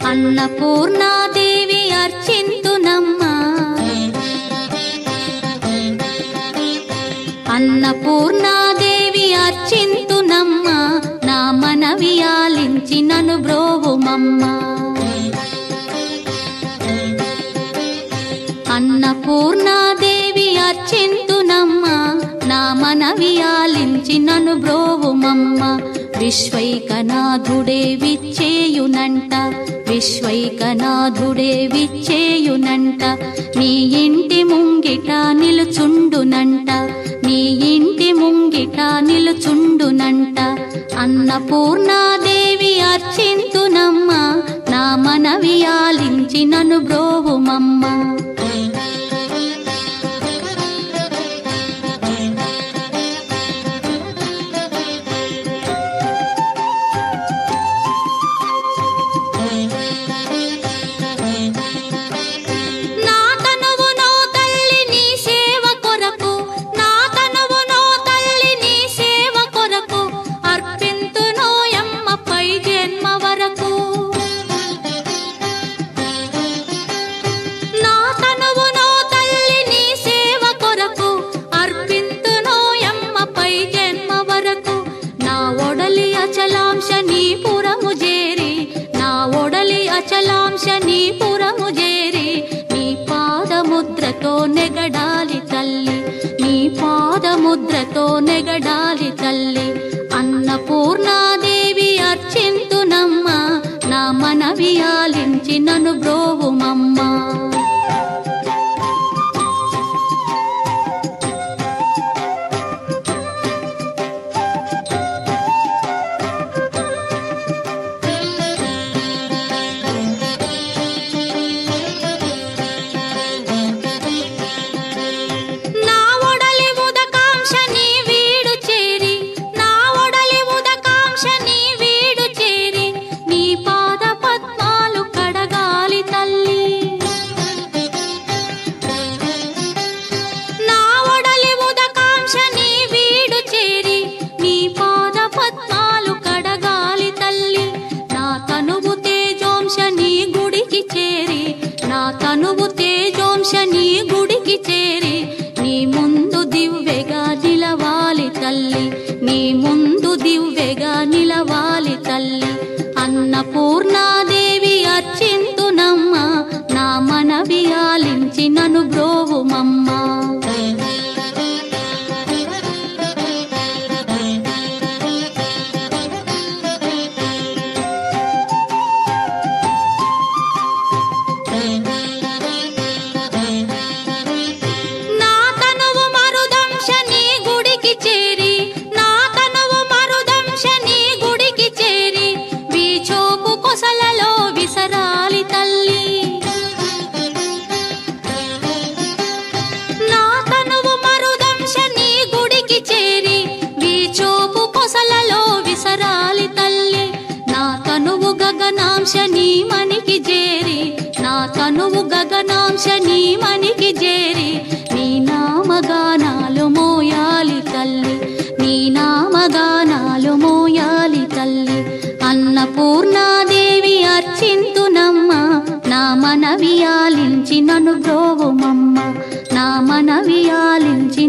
అన్నపూర్ణాదేవి అర్చింతునమ్మా, అన్నపూర్ణాదేవి అర్చింతునమ్మా, నా మనవి ఆలించి నన్ను బ్రోవుమమ్మా. అన్నపూర్ణాదేవి అర్చింతునమ్మా, నా మనవి ఆలించి నన్ను బ్రోవుమమ్మా. విశ్వైకనాథుడే విచ్చేయునంట, విశ్వైకనాథుడే విచ్చేయునంట, నీ ఇంటి ముంగిట నిలుచుండునంట, నీ ఇంటి ముంగిట నిలుచుండునంట. అన్నపూర్ణాదేవి అర్చింతునమ్మా, నా మనవి ఆలించి నన్ను బ్రోవుమమ్మా. అచలాంశనీపురము చేరి నీ పాదముద్రతో నెగడాలి తల్లి, నీ పాదముద్రతో నెగడాలి తల్లి. అన్నపూర్ణాదేవి అర్చింతునమ్మా, నా మనవి ఆలించి నన్ను బ్రోవుమమ్మా. తనువు తేజోంశని గుడికి చేరి నీ ముందు దివ్వెగా నిలవాలి తల్లి, నీ ముందు దివ్వెగా నిలవాలి తల్లి. అన్నపూర్ణాదేవి అర్చింతునమ్మా, నా మనవి ఆలించి నన్ను బ్రోవుమమ్మా. గగనాంశని మనికి చేరి, నా తనువు గగనాంశని మనికి చేరి నీ నామగానాలు మోయాలి తల్లి, నీ నామగానాలు మోయాలి తల్లి. అన్నపూర్ణాదేవి అర్చింతునమ్మా, నా మనవి ఆలించి నన్ను బ్రోవుమమ్మా, నా మనవి ఆలించి